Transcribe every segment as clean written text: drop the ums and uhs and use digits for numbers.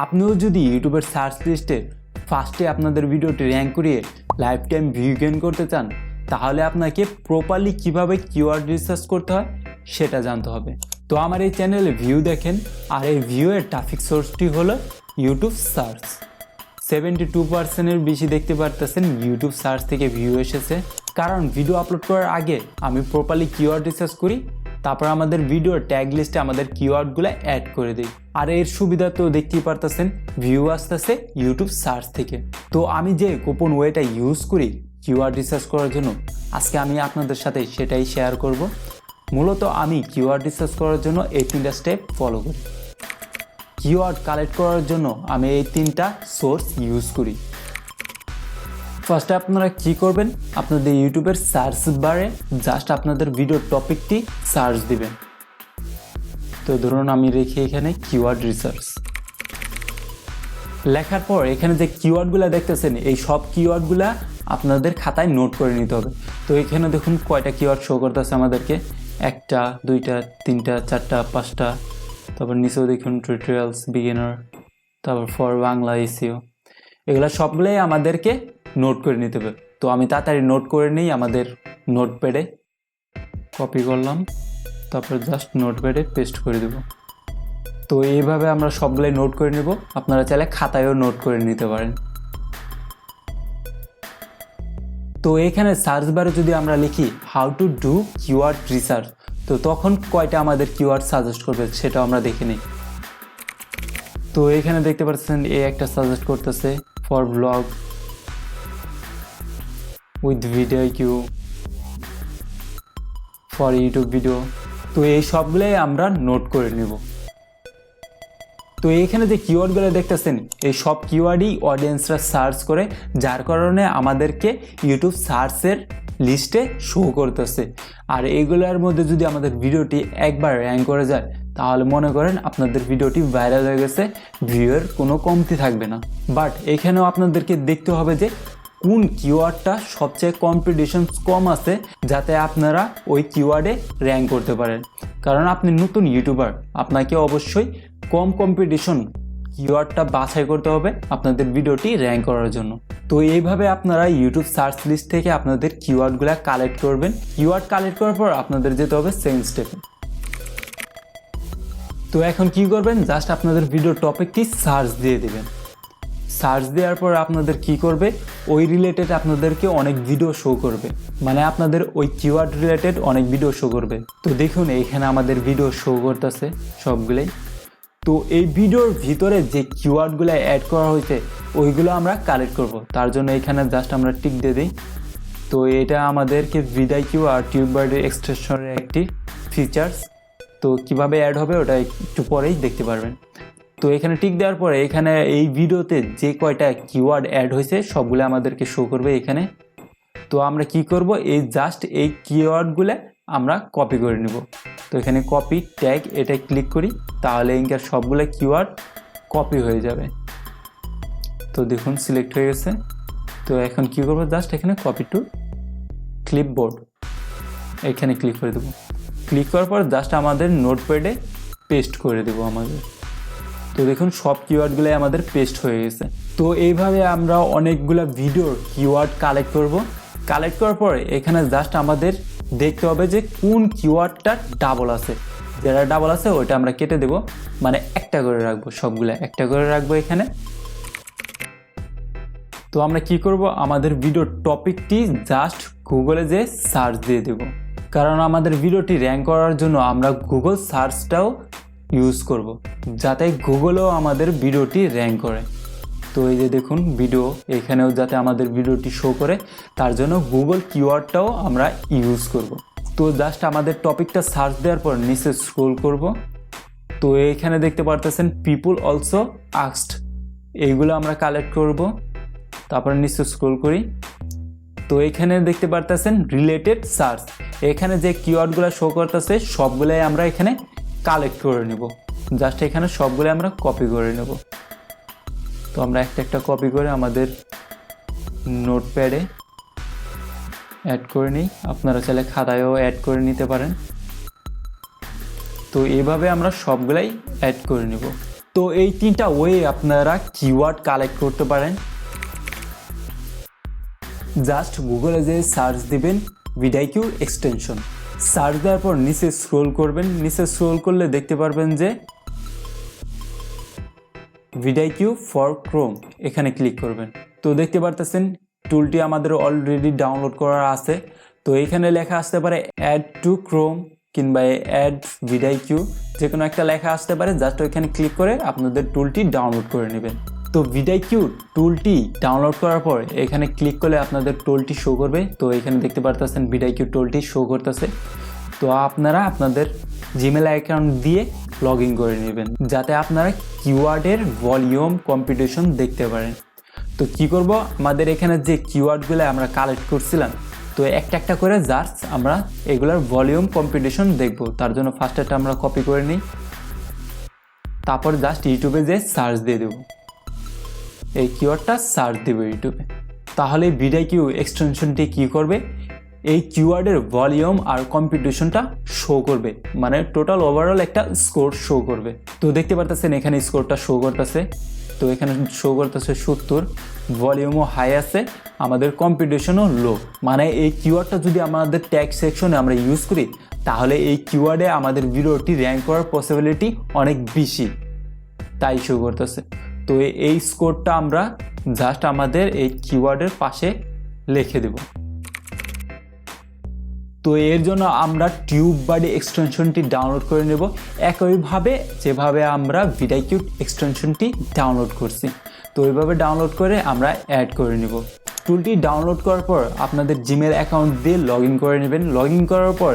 আপনিও যদি ইউটিউবের সার্চ লিস্টে ফার্স্টে আপনাদের ভিডিওটি র্যাঙ্ক করিয়ে লাইফ টাইম ভিউ গেইন করতে চান, তাহলে আপনাকে প্রপারলি কিভাবে কিওয়ার্ড রিসার্চ করতে হয় সেটা জানতে হবে। তো আমার এই চ্যানেলে ভিউ দেখেন, আর এই ভিউয়ের ট্রাফিক সোর্সটি হলো ইউটিউব সার্চ। 72%-এর বেশি দেখতে পারতেছেন ইউটিউব সার্চ থেকে ভিউ এসেছে, কারণ ভিডিও আপলোড করার আগে আমি প্রপারলি কিওয়ার্ড রিসার্চ করি, তারপর আমাদের ভিডিওর ট্যাগ লিস্টে আমাদের কিওয়ার্ডগুলো অ্যাড করে দিই। আর এর সুবিধা তো দেখতেই পারতেছেন, ভিউ আসতেছে ইউটিউব সার্চ থেকে। তো আমি যে গোপন ওয়েটা ইউজ করি কিওয়ার্ড রিসার্চ করার জন্য, আজকে আমি আপনাদের সাথে সেটাই শেয়ার করব। মূলত আমি কিওয়ার্ড রিসার্চ করার জন্য এই 3টা স্টেপ ফলো করি। কিওয়ার্ড কালেক্ট করার জন্য আমি এই 3টা সোর্স ইউজ করি। ফার্স্টে আপনারা কি করবেন, আপনাদের ইউটিউবের সার্চ বারে জাস্ট আপনাদের ভিডিওর টপিকটি সার্চ দিবেন। তো ধরুন আমি রেখে এখানে কিওয়ার্ড রিসার্চ লেখার পর এখানে যে কিওয়ার্ডগুলো দেখতেছেন, এই সব কিওয়ার্ডগুলা আপনাদের খাতায় নোট করে নিতে হবে। তো এখানে দেখুন কয়টা কিওয়ার্ড শো করতেছে আমাদেরকে, 1টা 2টা 3টা 4টা 5টা, তারপর নিচেও দেখুন টিউটোরিয়ালস, বিগিনার, তারপর ফর বাংলা এসইও, এগুলো সবগুলোই আমাদেরকে নোট করে নিতে হবে। তো আমি তাড়াতাড়ি নোট করে নিই আমাদের নোটপ্যাডে, কপি করলাম, তারপর জাস্ট নোটপ্যাডে পেস্ট করে দেব। তো এইভাবে আমরা সবগুলোই নোট করে নেব। আপনারা চাইলে খাতায়ও নোট করে নিতে পারেন। তো এখানে সার্চ বারে যদি আমরা লিখি how to do keyword research, তো তখন কয়টা আমাদের কিওয়ার্ড সাজেস্ট করবে সেটা আমরা দেখে নিই। তো এখানে দেখতে পাচ্ছেন এই একটা সাজেস্ট করতেছে, for blog with video cue, for YouTube video. তো এই সবগুলোই আমরা নোট করে নেব। তো এইখানে যে কিওয়ার্ডগুলো দেখতেছেন, এই সব কিওয়ার্ডই অডিয়েন্সরা সার্চ করে, যার কারণে আমাদেরকে ইউটিউব সার্চের লিস্টে শো করতেছে। আর এইগুলোর মধ্যে যদি আমাদের ভিডিওটি একবার র্যাঙ্ক করে যায়, তাহলে মনে করেন আপনাদের ভিডিওটি ভাইরাল হয়ে গেছে, ভিউয়ের কোনো কমতি থাকবে না। বাট এখানেও আপনাদেরকে দেখতে হবে যে কোন কিওয়ার্ডটা সবচেয়ে কম্পিটিশন কম আছে, যাতে আপনারা ওই কিওয়ার্ডে র্যাঙ্ক করতে পারেন। কারণ আপনি নতুন ইউটিউবার, আপনাকে অবশ্যই কম কম্পিটিশন কিওয়ার্ডটা বাছাই করতে হবে আপনাদের ভিডিওটি র্যাঙ্ক করার জন্য। তো এইভাবে আপনারা ইউটিউব সার্চ লিস্ট থেকে আপনাদের কিওয়ার্ডগুলো কালেক্ট করবেন। কিওয়ার্ড কালেক্ট করার পর আপনাদের যেতে হবে সেকেন্ড স্টেপে। তো এখন কি করবেন, জাস্ট আপনাদের ভিডিও টপিকটি সার্চ দিয়ে দেবেন। সার্চ দেওয়ার পর আপনাদের কি করবে, ওই রিলেটেড আপনাদেরকে অনেক ভিডিও শো করবে, মানে আপনাদের ওই কিওয়ার্ড রিলেটেড অনেক ভিডিও শো করবে। তো দেখুন এইখানে আমাদের ভিডিও শো করতেছে সবগুলোই। তো এই ভিডিওর ভিতরে যে কিওয়ার্ডগুলো অ্যাড করা হয়েছে ওইগুলো আমরা কালেক্ট করব। তার জন্য এখানে জাস্ট আমরা টিক দিয়ে দিই। তো এটা আমাদেরকে ভিডিও আর টিউববার্ডের এক্সটেনশনের একটি ফিচার্স। তো কিভাবে অ্যাড হবে ওটা একটু পরেই দেখতে পারবেন। তো এখানে টিক দেওয়ার পরে এখানে এই ভিডিওতে যে কয়টা কিওয়ার্ড অ্যাড হয়েছে সবগুলো আমাদেরকে শো করবে এখানে। তো আমরা কি করব, এই জাস্ট এই কিওয়ার্ডগুলো আমরা কপি করে নেব। তো এখানে কপি ট্যাগ এটা ক্লিক করি, তাহলে ইনকার সবগুলো কিওয়ার্ড কপি হয়ে যাবে। তো দেখুন সিলেক্ট হয়ে গেছে। তো এখন কি করব, জাস্ট এখানে কপি টু ক্লিপবোর্ড এখানে ক্লিক করে দেবো। ক্লিক করার পর জাস্ট আমাদের নোটপ্যাডে পেস্ট করে দেবো আমাদের। তো দেখুন সব কিওয়ার্ডগুলোই আমাদের পেস্ট হয়ে গেছে। তো এইভাবে আমরা অনেকগুলো ভিডিওর কিওয়ার্ড কালেক্ট করব। কালেক্ট করার পর এখানে জাস্ট আমাদের দেখতে হবে যে কোন কিওয়ার্ডটা ডাবল আছে। যেটা ডাবল আছে ওইটা আমরা কেটে দেব, মানে একটা করে রাখবো, সবগুলো একটা করে রাখবো এখানে। তো আমরা কি করব, আমাদের ভিডিওর টপিকটি জাস্ট গুগলে যে সার্চ দিয়ে দেব, কারণ আমাদের ভিডিওটি র্যাঙ্ক করার জন্য আমরা গুগল সার্চটাও ইউজ করব, যাতে গুগলেও আমাদের ভিডিওটি র্যাঙ্ক করে। তো এই যে দেখুন ভিডিও, এখানেও যাতে আমাদের ভিডিওটি শো করে, তার জন্য গুগল কিওয়ার্ডটাও আমরা ইউজ করব। তো জাস্ট আমাদের টপিকটা সার্চ দেওয়ার পর নিচে স্ক্রল করব। তো এইখানে দেখতে পারতেছেন পিপল অলসো আস্কড, এইগুলো আমরা কালেক্ট করব। তারপর নিচে স্ক্রল করি। তো এখানে দেখতে পারতেছেন রিলেটেড সার্চ, এখানে যে কিওয়ার্ডগুলো শো করতেছে সবগুলাই আমরা এখানে কালেক্ট করে নেব। জাস্ট এখানে সবগুলো আমরা কপি করে নেব। তো আমরা একটা একটা কপি করে আমাদের নোটপ্যাডে অ্যাড করে নিই। আপনারা চাইলে খাতায়ও অ্যাড করে নিতে পারেন। তো এইভাবে আমরা সবগুলাই অ্যাড করে নেব। তো এই 3টা ওয়ে আপনারা কিওয়ার্ড কালেক্ট করতে পারেন। জাস্ট গুগলে যে সার্চ দিবেন ভিডিকিউ এক্সটেনশন, সার্চ দেওয়ার পর নিচে স্ক্রল করবেন, নিচে স্ক্রল করলে দেখতে পারবেন যে ভিডিকিউ ফর ক্রোম, এখানে ক্লিক করবেন। তো দেখতে পারতেছেন টুলটি আমাদের অলরেডি ডাউনলোড করা আছে। তো এখানে লেখা আসতে পারে অ্যাড টু ক্রোম কিংবা অ্যাড ভিডিকিউ, যে কোনো একটা লেখা আসতে পারে। জাস্ট ওইখানে ক্লিক করে আপনাদের টুলটি ডাউনলোড করে নেবেন। তো ভিডিকিউ টুলটি ডাউনলোড করার পর এখানে ক্লিক করলে আপনাদের টুলটি শো করবে। তো এখানে দেখতে পারতেছেন ভিডিকিউ টুলটি শো করতেছে। তো আপনারা আপনাদের জিমেল অ্যাকাউন্ট দিয়ে লগ ইন করে নেবেন, যাতে আপনারা কিওয়ার্ডের ভলিউম কম্পিটিশন দেখতে পারেন। তো কি করব, আমাদের এখানে যে কিওয়ার্ডগুলো আমরা কালেক্ট করছিলাম, তো একটা একটা করে জাস্ট আমরা এগুলোর ভলিউম কম্পিটিশন দেখব। তার জন্য ফার্স্ট একটা আমরা কপি করে নিই, তারপর জাস্ট ইউটিউবে যে সার্চ দিয়ে দেব, এই কিওয়ার্ডটা সার্চ দেব ইউটিউবে। তাহলে ভিডিকিউ এক্সটেনশনটি কি করবে, এই কিওয়ার্ডের ভলিউম আর কম্পিটিশনটা শো করবে, মানে টোটাল ওভারঅল একটা স্কোর শো করবে। তো দেখতে পারতেছেন এখানে স্কোরটা শো করতেছে। তো এখানে শো করতেছে 70, ভলিউমও হাই আছে, আমাদের কম্পিটিশনও লো। মানে এই কিওয়ার্ডটা যদি আমাদের ট্যাগ সেকশনে আমরা ইউজ করি, তাহলে এই কিওয়ার্ডে আমাদের ভিডিওটি র্যাঙ্ক করার পসিবিলিটি অনেক বেশি, তাই শো করতেছে। তো এই স্কোরটা আমরা জাস্ট আমাদের এই কিওয়ার্ডের পাশে লিখে দেব। তো এর জন্য আমরা টিউববাডি এক্সটেনশনটি ডাউনলোড করে নেব, একইভাবে যেভাবে আমরা ভিডিকিউ এক্সটেনশনটি ডাউনলোড করছি। তো এইভাবে ডাউনলোড করে আমরা অ্যাড করে নেব। টুলটি ডাউনলোড করার পর আপনাদের জিমেল অ্যাকাউন্ট দিয়ে লগ ইন করে নেবেন। লগ ইন করার পর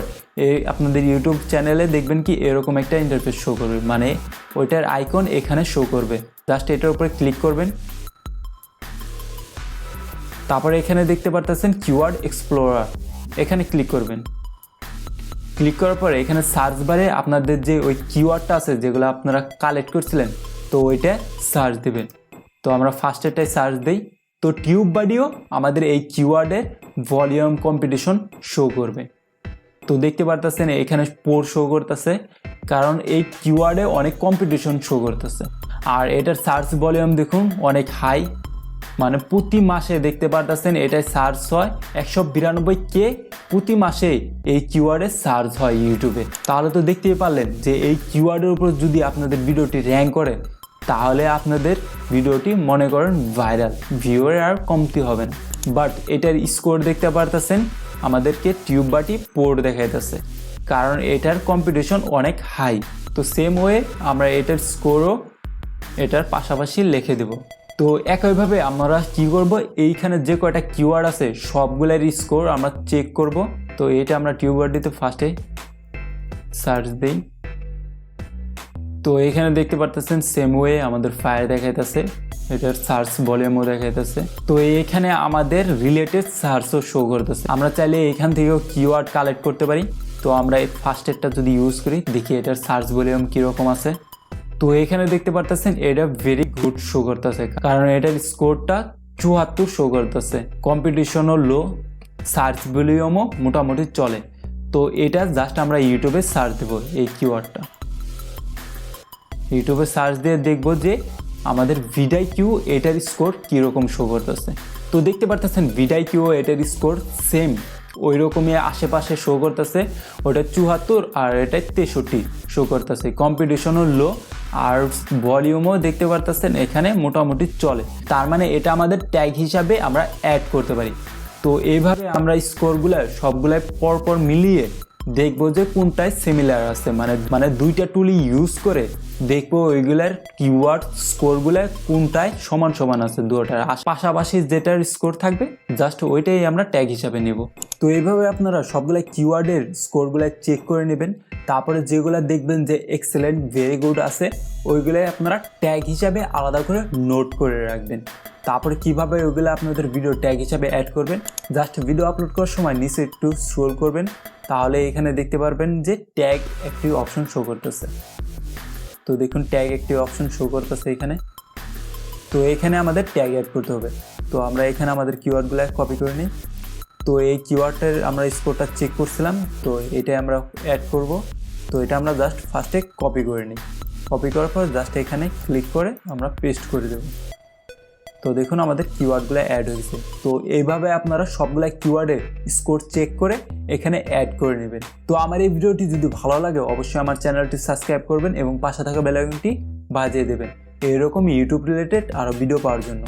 আপনাদের ইউটিউব চ্যানেলে দেখবেন কি এরকম একটা ইন্টারফেস শো করবে, মানে ওইটার আইকন এখানে শো করবে। জাস্ট এটার উপরে ক্লিক করবেন, তারপরে এখানে দেখতে পারতেছেন কিওয়ার্ড এক্সপ্লোরার, এখানে ক্লিক করবেন। ক্লিক করার পরে এখানে সার্চ বারে আপনাদের যে ওই কিওয়ার্ডটা আছে যেগুলো আপনারা কালেক্ট করছিলেন, তো ওইটা সার্চ দেবেন। তো আমরা ফার্স্টেরটাই সার্চ দিই। তো টিউববাডিও আমাদের এই কিওয়ার্ডের ভলিউম কম্পিটিশন শো করবে। তো দেখতে পারতেছেন এখানে পোর শো করতেছে, কারণ এই কিওয়ার্ডে অনেক কম্পিটিশন শো করতেছে। আর এটার সার্চ ভলিউম দেখুন অনেক হাই, মানে প্রতি মাসে দেখতে পারতেছেন এটাই সার্চ হয় 192K প্রতি মাসে এই কিওয়ার্ডে সার্চ হয় ইউটিউবে। তাহলে তো দেখতেই পারলেন যে এই কিওয়ার্ডের উপর যদি আপনাদের ভিডিওটি র্যাঙ্ক করে, তাহলে আপনাদের ভিডিওটি মনে করেন ভাইরাল, ভিউয়ার আর কমতি হবে না। বাট এটার স্কোর দেখতে পারতেছেন আমাদেরকে টিউববাডি পোর দেখাইতেছে, কারণ এটার কম্পিটিশন অনেক হাই। তো সেম ওয়ে আমরা এটার স্কোরও এটার পাশাপাশি লিখে দেব। তো একইভাবে আমরা কি করব, এইখানে যে কয়টা কিওয়ার্ড আছে সবগুলোর স্কোর আমরা চেক করব। তো এটা আমরা টিউববাডিতে ফার্স্টে সার্চ দিই। তো এখানে দেখতে পারতেছেন সেম ওয়ে আমাদের ফায়ার দেখাইতেছে, এটার সার্চ ভলিউমও দেখাইতেছে। তো এখানে আমাদের রিলেটেড সার্চও শো করতেছে। আমরা চাইলে এখান থেকেও কিওয়ার্ড কালেক্ট করতে পারি। তো আমরা এই ফার্স্টেরটা যদি ইউজ করি, দেখি এটার সার্চ ভলিউম কীরকম আছে। তো এখানে দেখতে পারতেছেন এটা ভেরি গুড শো করতেছে, কারণ এটার স্কোরটা 74 শো করতেছে, কম্পিটিশনও লো, সার্চ ভলিউমও মোটামুটি চলে। তো এটা জাস্ট আমরা ইউটিউবে সার্চ দেবো, এই কিওয়ার্ডটা ইউটিউবে সার্চ দিয়ে দেখবো যে আমাদের ভিডিকিউ এটার স্কোর কীরকম শো করতেছে। তো দেখতে পারতেছেন ভিডিকিউ এটার স্কোর সেম ওই রকমই আশেপাশে শো করতেছে, ওটা 74 আর এটা 63 শো করতেছে, কম্পিটিশনও লো আর ভলিউমও দেখতে পারতেছেন এখানে মোটামুটি চলে। তার মানে এটা আমাদের ট্যাগ হিসাবে আমরা অ্যাড করতে পারি। তো এইভাবে আমরা স্কোরগুলো সবগুলাই পরপর মিলিয়ে দেখবো যে কোনটায় সিমিলার আছে, মানে দুইটা টুলই ইউজ করে দেখবো ওইগুলার কিওয়ার্ড স্কোরগুলো কোনটায় সমান সমান আছে, দুটার পাশাপাশি যেটার স্কোর থাকবে জাস্ট ওইটাই আমরা ট্যাগ হিসাবে নেব। তো এইভাবে আপনারা সবগুলা কিওয়ার্ডের স্কোরগুলো চেক করে নেবেন। তারপরে যেগুলো দেখবেন যে এক্সেলেন্ট ভেরি গুড আছে, ওইগুলাই আপনারা ট্যাগ হিসাবে আলাদা করে নোট করে রাখবেন। তারপরে কিভাবে ওইগুলো আপনাদের ভিডিও ট্যাগ হিসাবে অ্যাড করবেন, জাস্ট ভিডিও আপলোড করার সময় নিচে একটু স্ক্রল করবেন, তাহলে এখানে দেখতে পারবেন যে ট্যাগ একটি অপশন শো করতেছে। তো দেখুন ট্যাগ একটি অপশন শো করতেছে এখানে। তো এখানে আমাদের ট্যাগ অ্যাড করতে হবে। তো আমরা এখানে আমাদের কিওয়ার্ডগুলো কপি করে নিই। তো এই কিওয়ার্ডের আমরা স্কোরটা চেক করছিলাম, তো এটাই আমরা অ্যাড করব। তো এটা আমরা জাস্ট ফার্স্টে কপি করে নিই। কপি করার পর জাস্ট এখানে ক্লিক করে আমরা পেস্ট করে দেব। তো দেখুন আমাদের কিওয়ার্ডগুলো অ্যাড হয়েছে। তো এইভাবে আপনারা সবগুলা কিওয়ার্ডের স্কোর চেক করে এখানে অ্যাড করে নেবেন। তো আমার এই ভিডিওটি যদি ভালো লাগে অবশ্যই আমার চ্যানেলটি সাবস্ক্রাইব করবেন এবং পাশে থাকা বেল আইকনটি বাজিয়ে দেবেন এরকম ইউটিউব রিলেটেড আরও ভিডিও পাওয়ার জন্য।